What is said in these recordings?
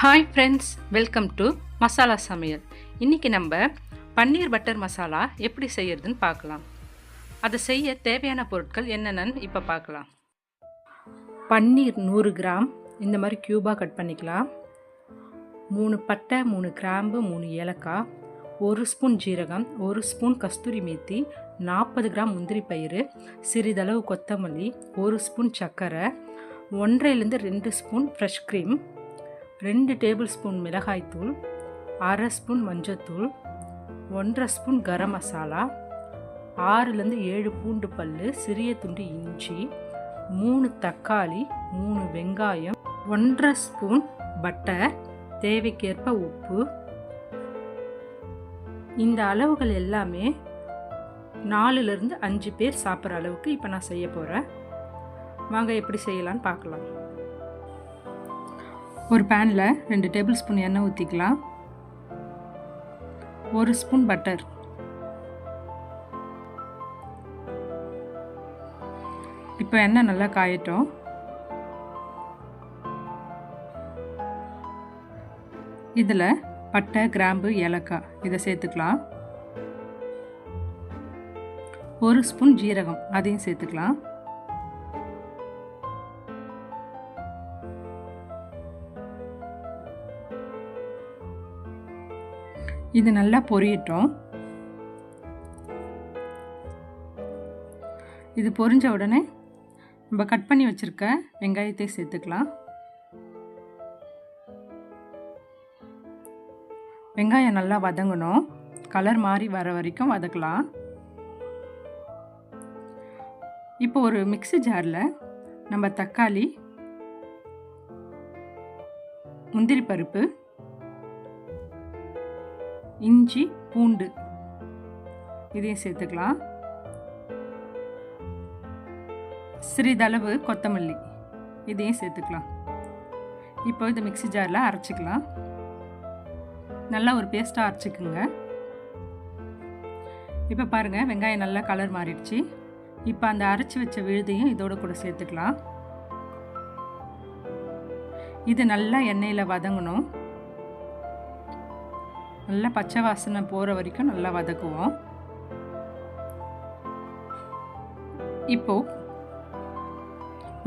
Hi friends, welcome to masala சமையல். இன்றைக்கி நம்ம பன்னீர் பட்டர் மசாலா எப்படி செய்யறதுன்னு பார்க்கலாம். அதை செய்ய தேவையான பொருட்கள் என்னென்னு இப்போ பார்க்கலாம். பன்னீர் 100 கிராம் இந்த மாதிரி க்யூபாக கட் பண்ணிக்கலாம். 3 பட்டை, 3 கிராம்பு, 3 ஏலக்காய், 1 ஸ்பூன் ஜீரகம், 1 ஸ்பூன் கஸ்தூரி மேத்தி, 40 கிராம் முந்திரி பயிறு, சிறிதளவு கொத்தமல்லி, 1 ஸ்பூன் சர்க்கரை, 1.5 to 2 spoon fresh cream, 2 table spoon மிளகாய்த்தூள், 1/2 ஸ்பூன் மஞ்சத்தூள், 1/2 ஸ்பூன் கரம் மசாலா, 6 to 7 பூண்டு பல், சிறிய துண்டு இஞ்சி, 3 தக்காளி, 3 வெங்காயம், 1/2 ஸ்பூன் பட்டர், தேவைக்கேற்ப உப்பு. இந்த அளவுகள் எல்லாமே 4 to 5 பேர் சாப்பிட்ற அளவுக்கு இப்போ நான் செய்ய போகிறேன். வாங்க எப்படி செய்யலான்னு பார்க்கலாம். ஒரு பேனில் 2 டேபிள் ஸ்பூன் எண்ணெய் ஊற்றிக்கலாம். 1 ஸ்பூன் பட்டர், இப்போ எண்ணெய் நல்லா காயட்டும். இதில் பட்டை, கிராம்பு, ஏலக்காய் இதை சேர்த்துக்கலாம். 1 ஸ்பூன் ஜீரகம் அதையும் சேர்த்துக்கலாம். இது நல்லா பொரியட்டும். இது பொரிஞ்ச உடனே நம்ம கட் பண்ணி வச்சுருக்க வெங்காயத்தை சேர்த்துக்கலாம். வெங்காயம் நல்லா வதங்கணும். கலர் மாறி வர வரைக்கும் வதக்கலாம். இப்போ ஒரு மிக்ஸி ஜாரில் நம்ம தக்காளி, முந்திரி பருப்பு, இஞ்சி, பூண்டு இதையும் சேர்த்துக்கலாம். சிறிதளவு கொத்தமல்லி இதையும் சேர்த்துக்கலாம். இப்போ இது மிக்ஸி ஜாரில் அரைச்சிக்கலாம். நல்லா ஒரு பேஸ்ட்டாக அரைச்சிக்குங்க. இப்போ பாருங்கள், வெங்காயம் நல்லா கலர் மாறிடுச்சு. இப்போ அந்த அரைச்சி வச்ச விழுதையும் இதோட கூட சேர்த்துக்கலாம். இது நல்லா எண்ணெயில் வதங்கணும். நல்லா பச்சை வாசனை போகிற வரைக்கும் நல்லா வதக்குவோம். இப்போது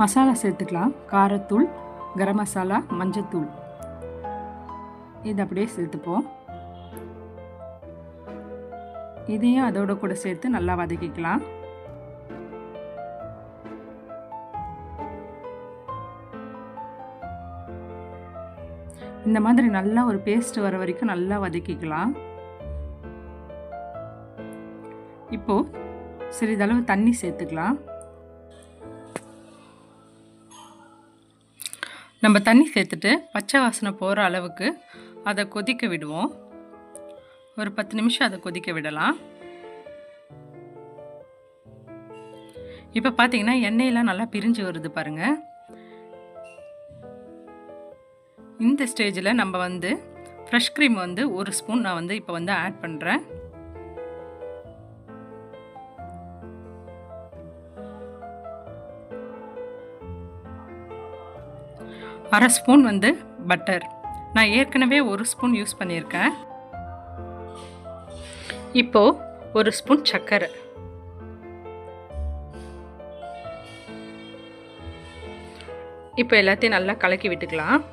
மசாலா சேர்த்துக்கலாம். காரத்தூள், கரம் மசாலா, மஞ்சத்தூள் இது அப்படியே சேர்த்துப்போம். இதையும் அதோட கூட சேர்த்து நல்லா வதக்கிக்கலாம். இந்த மாதிரி நல்லா ஒரு பேஸ்ட் வர வரைக்கும் நல்லா வதக்கிக்கலாம். இப்போ சிறிதளவு தண்ணி சேர்த்துக்கலாம். நம்ம தண்ணி சேர்த்துட்டு பச்சை வாசனை போகிற அளவுக்கு அதை கொதிக்க விடுவோம். ஒரு 10 நிமிஷம் அதை கொதிக்க விடலாம். இப்போ பார்த்தீங்கன்னா எண்ணெயெல்லாம் நல்லா பிரிஞ்சு வருது பாருங்கள். இந்த ஸ்டேஜில் நம்ம ஃப்ரெஷ் க்ரீம் 1 ஸ்பூன் நான் இப்போ ஆட் பண்ணுறேன். அரை ஸ்பூன் பட்டர், நான் ஏற்கனவே 1 ஸ்பூன் யூஸ் பண்ணியிருக்கேன். இப்போது 1 ஸ்பூன் சர்க்கரை, இப்போ எல்லாத்தையும் நல்லா கலக்கி விட்டுக்கலாம்.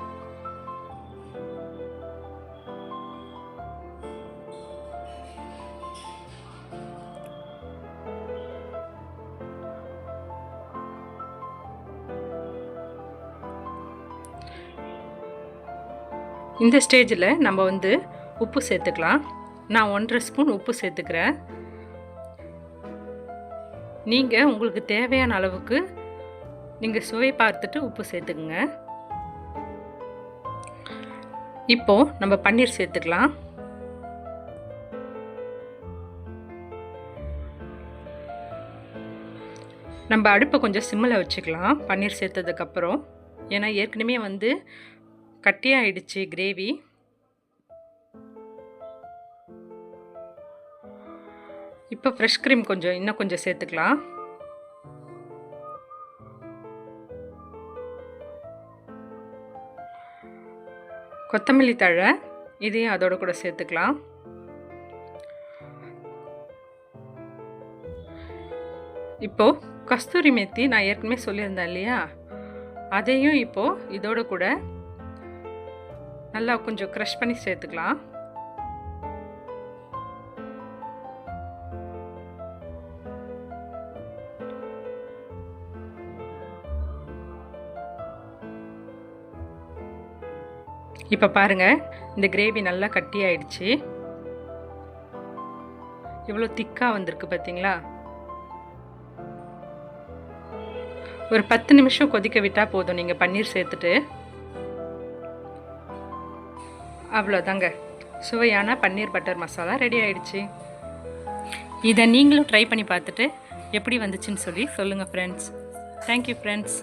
இந்த ஸ்டேஜில் நம்ம உப்பு சேர்த்துக்கலாம். நான் 1/2 ஸ்பூன் உப்பு சேர்த்துக்கிறேன். நீங்கள் உங்களுக்கு தேவையான அளவுக்கு நீங்கள் சுவை பார்த்துட்டு உப்பு சேர்த்துக்குங்க. இப்போது நம்ம பன்னீர் சேர்த்துக்கலாம். நம்ம அடுப்பை கொஞ்சம் சிம்மில் வச்சுக்கலாம் பன்னீர் சேர்த்ததுக்கப்புறம். ஏன்னா ஏற்கனவே கட்டியாயிடுச்சு கிரேவி. இப்போ ஃப்ரெஷ் க்ரீம் இன்னும் கொஞ்சம் சேர்த்துக்கலாம். கொத்தமல்லி தழை இதையும் அதோட கூட சேர்த்துக்கலாம். இப்போது கஸ்தூரி மேத்தி நான் ஏற்கனவே சொல்லியிருந்தேன் இல்லையா, அதையும் இப்போது இதோட கூட நல்லா கொஞ்சம் க்ரஷ் பண்ணி சேர்த்துக்கலாம். இப்போ பாருங்கள், இந்த கிரேவி நல்லா கட்டி ஆயிடுச்சு. இவ்வளோ திக்காக வந்திருக்கு பார்த்தீங்களா? ஒரு 10 நிமிஷம் கொதிக்க விட்டால் போதும். நீங்கள் பன்னீர் சேர்த்துட்டு அவ்வளோதாங்க, சுவையான பன்னீர் பட்டர் மசாலா ரெடி ஆயிடுச்சு. இதை நீங்களும் ட்ரை பண்ணி பார்த்துட்டு எப்படி வந்துச்சுன்னு சொல்லி சொல்லுங்கள் ஃப்ரெண்ட்ஸ். Thank you friends.